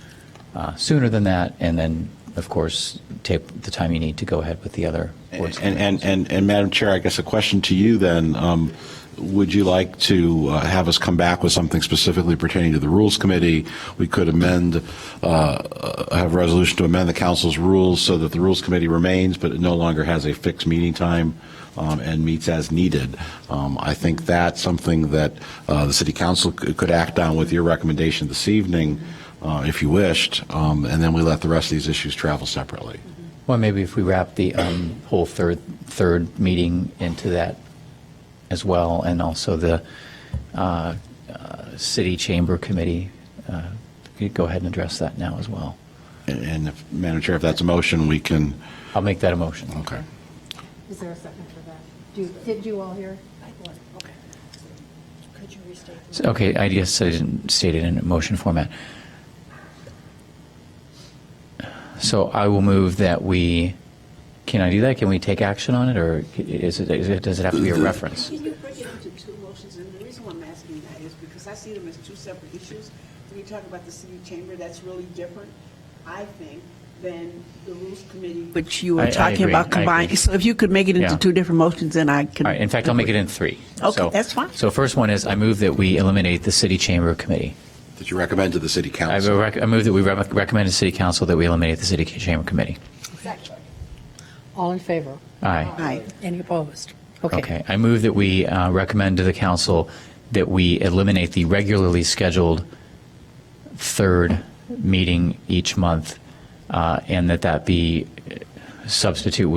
sooner than that, and then, of course, take the time you need to go ahead with the other boards. And Madam Chair, I guess a question to you then. Would you like to have us come back with something specifically pertaining to the Rules Committee? We could amend, have a resolution to amend the council's rules so that the Rules Committee remains, but it no longer has a fixed meeting time and meets as needed. I think that's something that the City Council could act on with your recommendation this evening, if you wished, and then we let the rest of these issues travel separately. Well, maybe if we wrap the whole third meeting into that as well, and also the City Chamber Committee, you could go ahead and address that now as well. And if, Madam Chair, if that's a motion, we can. I'll make that a motion. Okay. Is there a second for that? Did you all hear? Okay. Could you restate? Okay, I guess I didn't state it in a motion format. So I will move that we, can I do that? Can we take action on it, or does it have to be a reference? Can you break it into two motions? And the reason why I'm asking that is because I see them as two separate issues. When you talk about the city chamber, that's really different, I think, than the Rules Committee, which you were I talking agree. about combined. So if you could make it into Yeah. two different motions, then I can. All right, in fact, I'll make it in three. Okay, that's fine. So first one is I move that we eliminate the City Chamber Committee. Did you recommend to the City I Council? move that we recommend to City Council that we eliminate the City Chamber Committee. All in favor? Aye. Aye. Any opposed? Okay. I move that we recommend to the council that we eliminate the regularly scheduled third meeting each month, and that be substituted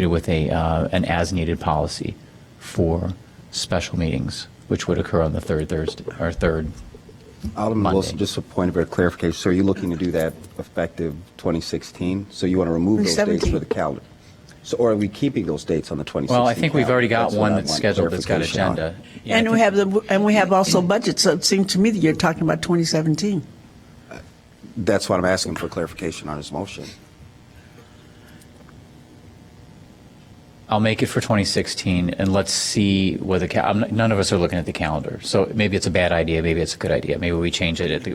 with an as-needed policy for special meetings, which would occur on the third Thursday or third Alderman Monday. Wilson, just a point of clarification. So are you looking to do that effective 2016? So you want to remove those dates 2017. for the calendar? So, or are we keeping those dates on the 2016? Well, I think we've already got calendar? one what I that's want scheduled that's got clarification on. agenda. Yeah, I And think- we have also budgets, so it seems to me that you're talking about 2017. That's what I'm asking for clarification on his motion. I'll make it for 2016, and let's see whether none of us are looking at the calendar. So maybe it's a bad idea, maybe it's a good idea. Maybe we change it.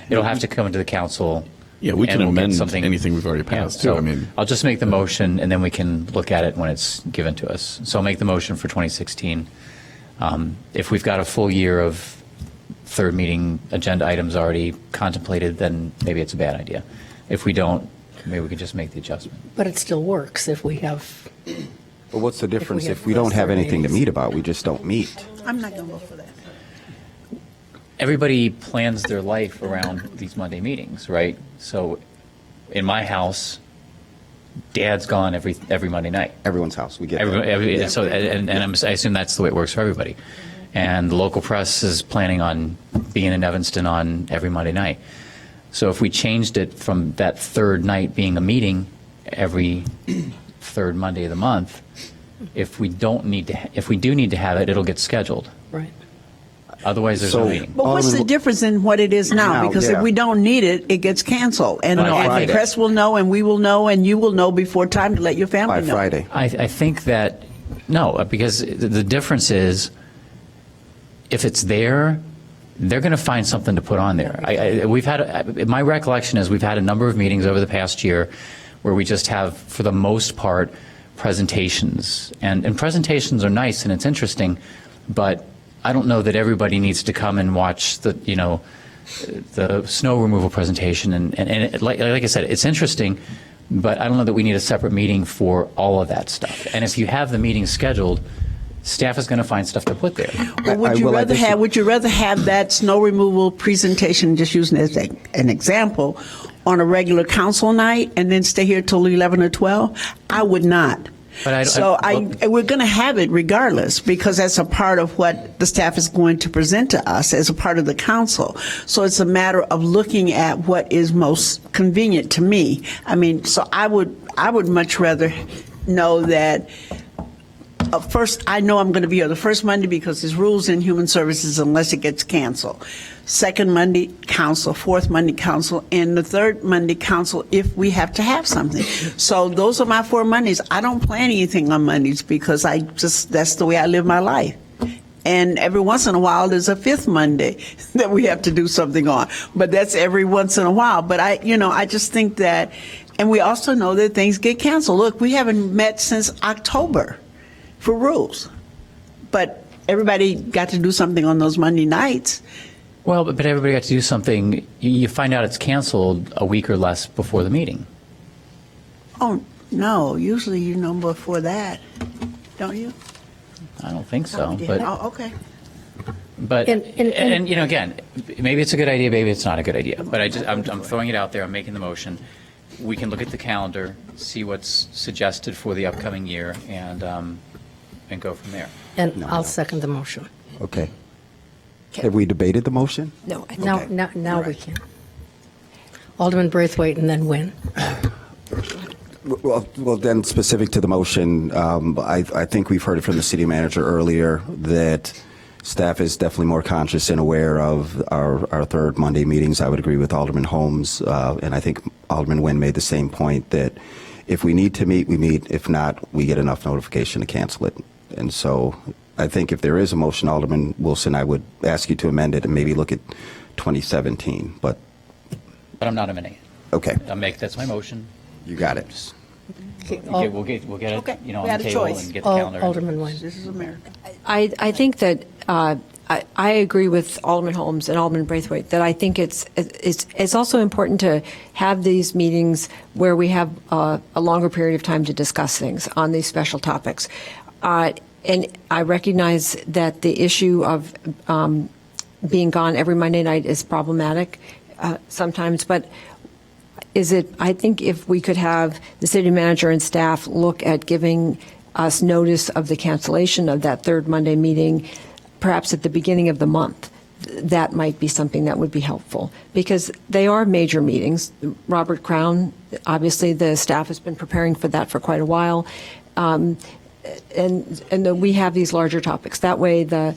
It'll have to come to the council. Yeah, we and can we'll get amend something- anything we've already passed, too. So I mean- I'll just make the motion, and then we can look at it when it's given to us. So I'll make the motion for 2016. If we've got a full year of third meeting agenda items already contemplated, then maybe it's a bad idea. If we don't, maybe we can just make the adjustment. But it still works if we have, But what's the difference have if we don't those have third anything to meetings? meet about? We just don't meet. I'm not going to vote for that. Everybody plans their life around these Monday meetings, right? So in my house, Dad's gone every Monday night. Everyone's house, we get that. I assume that's the way it works for everybody. And the local press is planning on being in Evanston on every Monday night. So if we changed it from that third night being a meeting every third Monday of the month, if we do need to have it, it'll get scheduled. right? Otherwise, there's no So- meeting. But what's the Alderman- difference in what it is now? Now, Because yeah. if we don't need it, it gets canceled. And By and the Friday. press will know, and we will know, and you will know before time to let your family By know. Friday. I think that, no, because the difference is, if it's there, they're going to find something to put on there. My recollection is we've had a number of meetings over the past year where we just have, for the most part, presentations. And presentations are nice and it's interesting, but I don't know that everybody needs to come and watch the snow removal presentation. And like I said, it's interesting, but I don't know that we need a separate meeting for all of that stuff. And if you have the meeting scheduled, staff is going to find stuff to put there. Well, would you rather have that snow removal presentation, just using it as an example, on a regular council night and then stay here till 11 or 12? I would not. But We're going to have it regardless, because that's a part of what the staff is going to present to us as a part of the council. So it's a matter of looking at what is most convenient to me. I mean, so I would much rather know that. First, I know I'm going to be here the first Monday because there's rules in Human Services unless it gets canceled. Second Monday, council. Fourth Monday, council. And the third Monday, council if we have to have something. So those are my 4 Mondays. I don't plan anything on Mondays because that's the way I live my life. And every once in a while, there's a fifth Monday that we have to do something on. But that's every once in a while. But I just think that, and we also know that things get canceled. Look, we haven't met since October for rules. But everybody got to do something on those Monday nights. Well, but everybody got to do something. You find out it's canceled a week or less before the meeting. Oh, no, usually you know before that, don't you? I don't think so, Oh, okay. but And- again, maybe it's a good idea, maybe it's not a good idea. But I'm throwing it out there. I'm making the motion. We can look at the calendar, see what's suggested for the upcoming year, and go from there. And I'll second the motion. Okay. Have we debated the motion? No, I think Now we can. Alderman Braithwaite and then Wynn. Well, then, specific to the motion, I think we've heard it from the city manager earlier that staff is definitely more conscious and aware of our third Monday meetings. I would agree with Alderman Holmes, and I think Alderman Wynn made the same point that if we need to meet, we meet. If not, we get enough notification to cancel it. And so I think if there is a motion, Alderman Wilson, I would ask you to amend it and maybe look at 2017. But I'm not amending it. okay, That's my motion. you got it. We'll get it Okay, on we the had a table choice. and get the calendar. Alderman Wynn. This is America. I think that I agree with Alderman Holmes and Alderman Braithwaite that I think it's also important to have these meetings where we have a longer period of time to discuss things on these special topics. And I recognize that the issue of being gone every Monday night is problematic. sometimes, but I think if we could have the city manager and staff look at giving us notice of the cancellation of that third Monday meeting, perhaps at the beginning of the month, that might be something that would be helpful, because they are major meetings. Robert Crown, obviously the staff has been preparing for that for quite a while, and we have these larger topics. That way that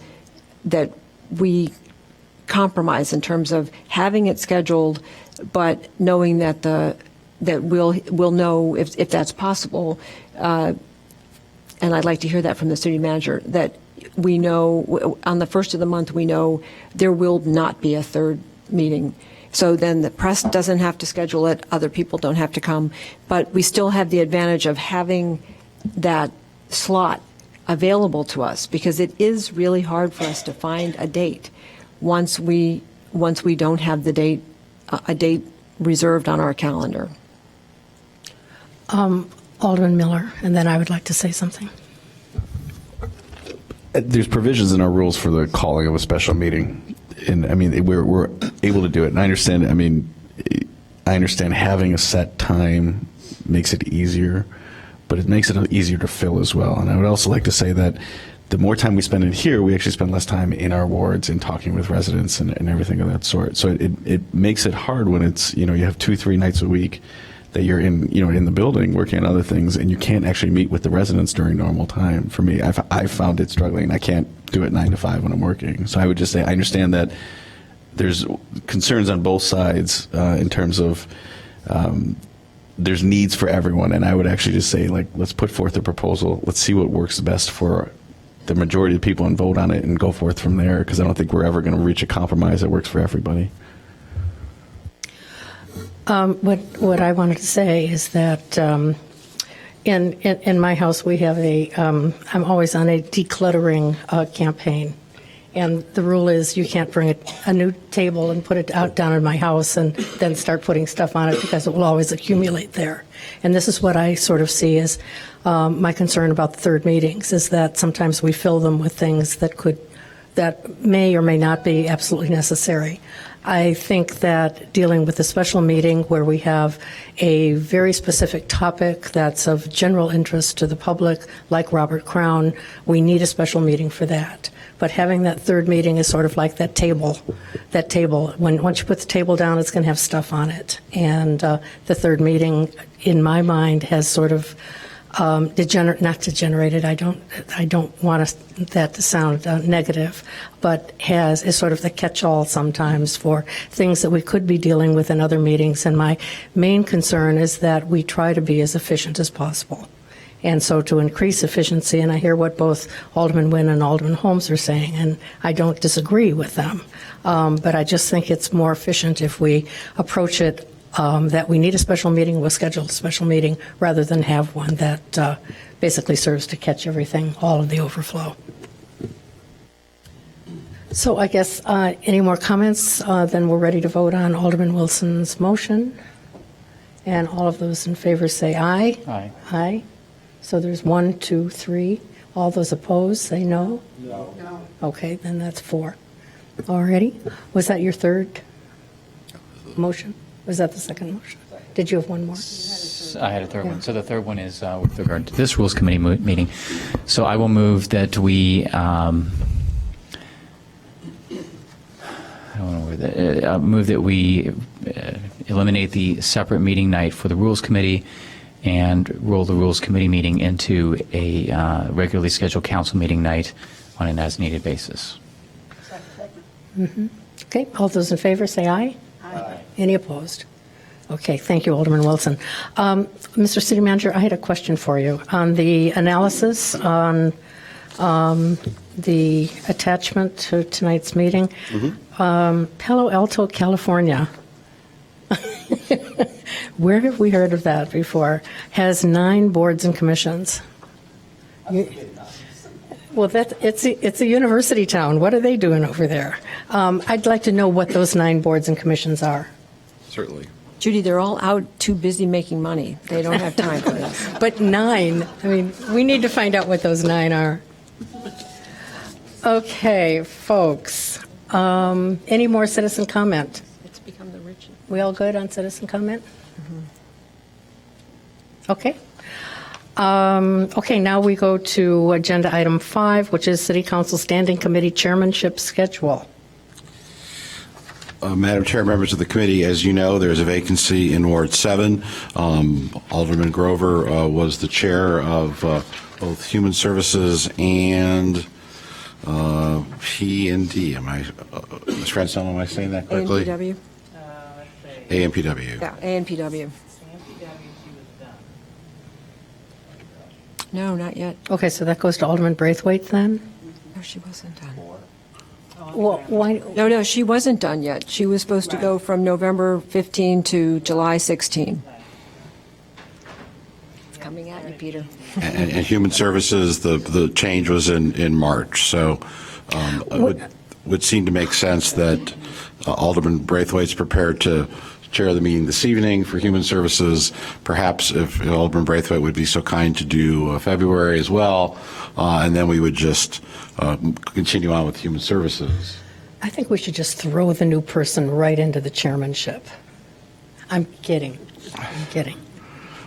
we compromise in terms of having it scheduled, but knowing that we'll know if that's possible, and I'd like to hear that from the city manager, that we know on the first of the month, we know there will not be a third meeting. So then the press doesn't have to schedule it, other people don't have to come, but we still have the advantage of having that slot available to us, because it is really hard for us to find a date once we don't have a date reserved on our calendar. Alderman Miller, and then I would like to say something. There's provisions in our rules for the calling of a special meeting, and I mean we're able to do it. And I understand. I mean, I understand having a set time makes it easier, but it makes it easier to fill as well. And I would also like to say that the more time we spend in here, we actually spend less time in our wards and talking with residents and everything of that sort. So it makes it hard when it's, you have 2-3 nights a week that you're in the building working on other things, and you can't actually meet with the residents during normal time. For me, I've found it struggling. I can't do it 9 to 5 when I'm working. So I would just say I understand that there's concerns on both sides in terms of there's needs for everyone, and I would actually just say, like, let's put forth a proposal. Let's see what works best for the majority of the people and vote on it and go forth from there, because I don't think we're ever going to reach a compromise that works for everybody. What I wanted to say is that in my house we have I'm always on a decluttering campaign, and the rule is you can't bring a new table and put it down in my house and then start putting stuff on it, because it will always accumulate there. And this is what I sort of see as my concern about the third meetings, is that sometimes we fill them with things that may or may not be absolutely necessary. I think that dealing with a special meeting where we have a very specific topic that's of general interest to the public, like Robert Crown, we need a special meeting for that. But having that third meeting is sort of like that table. Once you put the table down, it's going to have stuff on it. And the third meeting, in my mind, has sort of not degenerated. I don't want that to sound negative, but is sort of the catch-all sometimes for things that we could be dealing with in other meetings. And my main concern is that we try to be as efficient as possible. And so to increase efficiency, and I hear what both Alderman Nguyen and Alderman Holmes are saying, and I don't disagree with them, but I just think it's more efficient if we approach it that we need a special meeting, we'll schedule a special meeting, rather than have one that basically serves to catch everything, all of the overflow. So I guess any more comments, then we're ready to vote on Alderman Wilson's motion. And all of those in favor say aye. Aye. Aye. So there's 1, 2, 3. All those opposed say no? No. Okay, then that's 4. Alrighty. Was that your third motion? Was that the second motion? Did you have one more? I had a third one. So the third one is with regard to this Rules Committee meeting. So I will move that we, move that we eliminate the separate meeting night for the Rules Committee and roll the Rules Committee meeting into a regularly scheduled council meeting night on an as-needed basis. Okay, all those in favor say aye. Aye. Any opposed? Okay, thank you, Alderman Wilson. Mr. City Manager, I had a question for you. On the analysis on the attachment to tonight's meeting, Palo Alto, California, where have we heard of that before, has 9 boards and commissions. Well, it's a university town. What are they doing over there? I'd like to know what those 9 boards and commissions are. Certainly. Judy, they're all out too busy making money. They don't have time for this. But 9, I mean, we need to find out what those 9 are. Okay, folks, any more citizen comment? It's become the rich We all good on citizen comment? Okay. Okay, now we go to agenda item 5, which is City Council Standing Committee Chairmanship Schedule. Madam Chair, members of the committee, as you know, there's a vacancy in Ward 7. Alderman Grover was the chair of both Human Services and P&D. Ms. Redstone, am I saying that correctly? ANPW? AMPW. Yeah, ANPW. No, not yet. Okay, so that goes to Alderman Braithwaite then? No, she wasn't done. Well, why, No, she wasn't done yet. She was supposed to go from November 15 to July 16. It's coming at you, Peter. And Human Services, the change was in March. So it would seem to make sense that Alderman Braithwaite's prepared to chair the meeting this evening for Human Services. Perhaps if Alderman Braithwaite would be so kind to do February as well, and then we would just continue on with Human Services. I think we should just throw the new person right into the chairmanship. I'm kidding.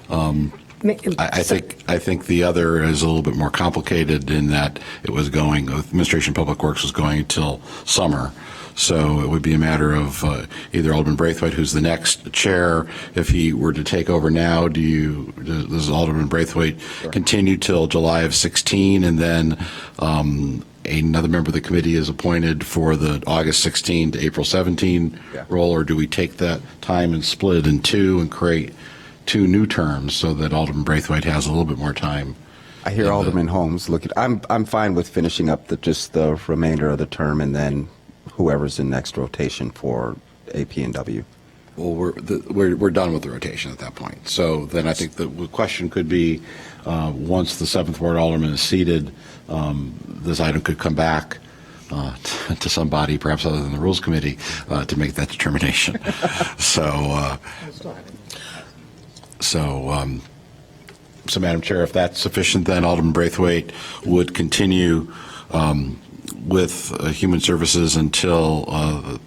I think the other is a little bit more complicated in that it was going, Administration of Public Works was going until summer. So it would be a matter of either Alderman Braithwaite, who's the next chair, if he were to take over now, does Alderman Braithwaite continue till July of 16, and then another member of the committee is appointed for the August 16 to April 17 role, or do we take that time and split it in two and create 2 new terms so that Alderman Braithwaite has a little bit more time? I hear Alderman Holmes. I'm fine with finishing up just the remainder of the term, and then whoever's in next rotation for AP&W. Well, we're done with the rotation at that point. So then I think the question could be, once the 7th Ward Alderman is seated, this item could come back to somebody, perhaps other than the Rules Committee, to make that determination. So, Madam Chair, if that's sufficient, then Alderman Braithwaite would continue with Human Services until, and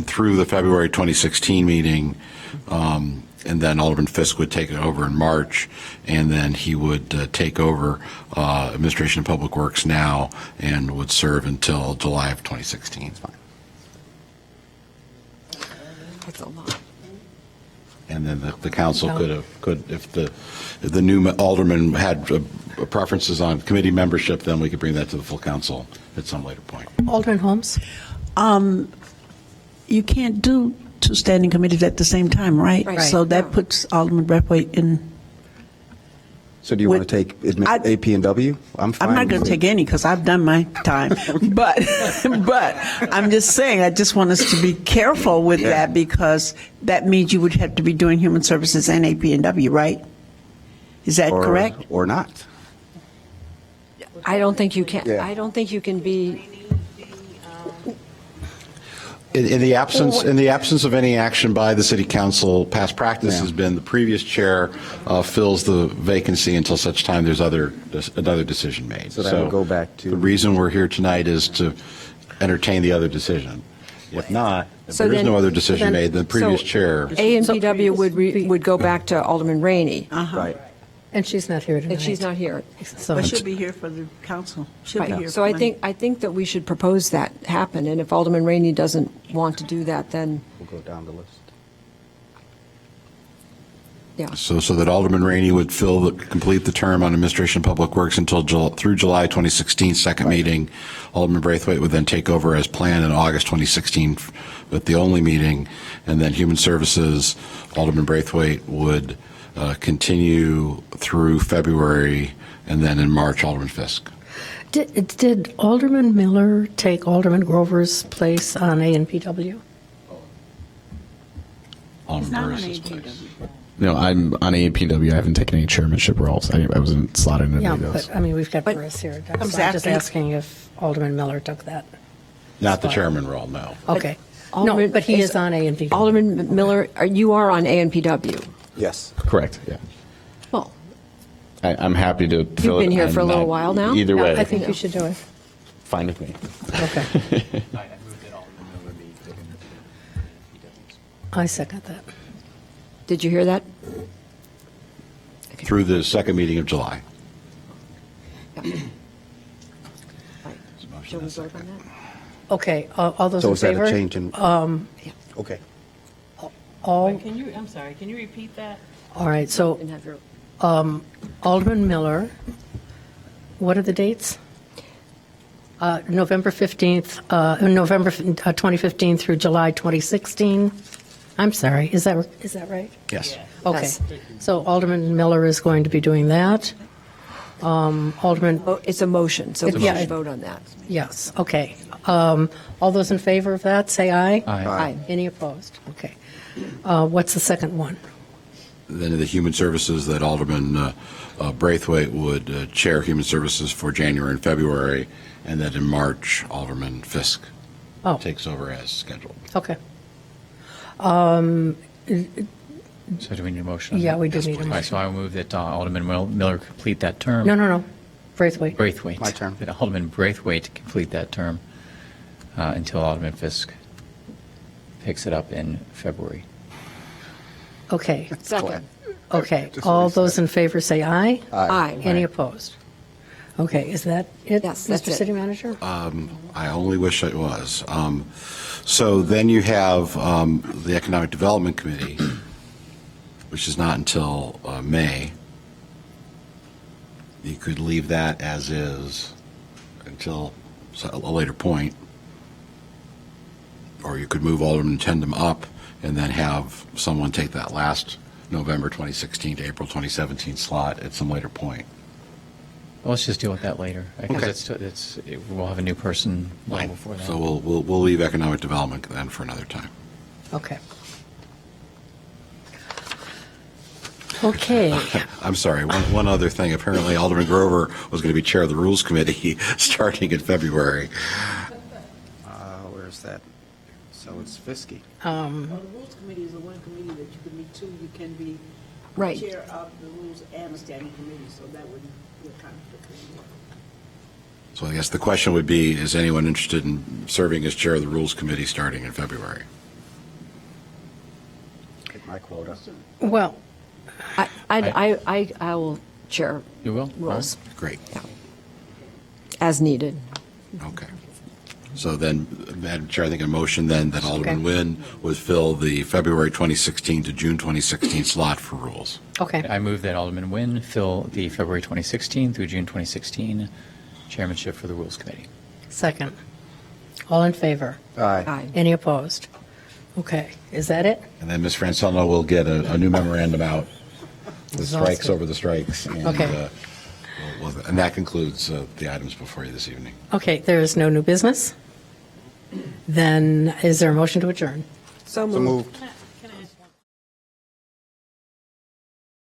through the February 2016 meeting, and then Alderman Fisk would take it over in March, and then he would take over Administration of Public Works now and would serve until July of 2016. That's a lot. And then the council could if the new alderman had preferences on committee membership, then we could bring that to the full council at some later point. Alderman Holmes? You can't do 2 standing committees at the same time, right? Right. So that puts Alderman Braithwaite in. So do you want to take AP&W? I'm fine. I'm not going to take any because I've done my time. but I'm just saying, I just want us to be careful with that, because that means you would have to be doing Human Services and AP&W, right? Is that correct? Or not. I don't think you can. Yeah. I don't think you can be. In the absence of any action by the city council, past practice has been the previous chair fills the vacancy until such time there's another decision made. So that would go back to. The reason we're here tonight is to entertain the other decision. If not, if So there is then- no other decision made, then the previous so chair. ANPW would go back to Alderman Rainey, Right. And she's not here tonight. and she's not here. So, But she'll be here for the council. She'll be Right. here. So for I Monday. think that we should propose that happen, and if Alderman Rainey doesn't want to do that, then, We'll go down the list. yeah. So that Alderman Rainey would complete the term on Administration of Public Works until through July 2016 second meeting. Alderman Braithwaite would then take over as planned in August 2016 with the only meeting, and then Human Services, Alderman Braithwaite would continue through February, and then in March, Alderman Fisk. did Alderman Miller take Alderman Grover's place on ANPW? Alderman not on Burris's APW. place. No, I'm on APW. I haven't taken any chairmanship roles. I wasn't slotted into Yeah, any of those. but, I mean, we've got But- Burris here. I'm just Exactly. asking if Alderman Miller took that. Not the chairman role, no. Okay. No, Alderman- but he is on ANPW. Alderman Miller, you are on ANPW. Yes. Correct, yeah. Well, I'm happy to fill it. been here for a I'm little not- while now? Either Yeah, way. I think you should do it. Fine with me. Okay. I second that. Did you hear that? Through the second meeting of July. Shall we vote on that? Okay, all those So in is that favor? a change in? Okay. All, Wait, I'm sorry, can you repeat that? all right, so And have your- Alderman Miller, what are the dates? November 15th, November 2015 through July 2016. I'm sorry, is that right? Yes. Okay, Yes. so Alderman Miller is going to be doing that. Alderman, Oh, it's a motion, so we Yeah, should it- vote on that. yes, okay. All those in favor of that, say aye. Aye. Any opposed? Okay. What's the second one? Then the Human Services, that Alderman Braithwaite would chair Human Services for January and February, and that in March, Alderman Fisk Oh, takes over as scheduled. okay. So do we need a motion? on Yeah, that? we do need a All right, motion. so I will move that Alderman Miller complete that term. No. Braithwaite. Braithwaite. My turn. That Alderman Braithwaite complete that term until Alderman Fisk picks it up in February. Okay, Second. okay. All those in favor say aye. Aye. Any opposed? Okay, is that it, Yes, that's Mr. it. City Manager? I only wish it was. So then you have the Economic Development Committee, which is not until May. You could leave that as is until a later point. Or you could move Alderman Tandem up and then have someone take that last November 2016 to April 2017 slot at some later point. Well, let's just deal with that later. Okay. Because we'll have a new person long before that. So we'll leave Economic Development then for another time. Okay. Okay, I'm sorry, one other thing. Apparently Alderman Grover was going to be chair of the Rules Committee starting in February. Where's that? So it's Fiskey. The Rules Committee is the one committee that you can meet two. You can be Right. chair of the Rules and the Standing Committee, so that would be a conflict. So I guess the question would be, is anyone interested in serving as chair of the Rules Committee starting in February? Hit my quota. well, I will chair You will? rules Great, as needed. okay. So then, Madam Chair, I think a motion then that Alderman Nguyen would fill the February 2016 to June 2016 slot for Rules. okay. I move that Alderman Nguyen fill the February 2016 through June 2016 chairmanship for the Rules Committee. Second. All in favor? Aye. Aye. Any opposed? Okay, is that it? And then Ms. Francello will get a new memorandum out, the strikes Exhausted. over the strikes. And, Okay. and that concludes the items before you this evening. Okay, there is no new business? Then is there a motion to adjourn? So So moved. moved.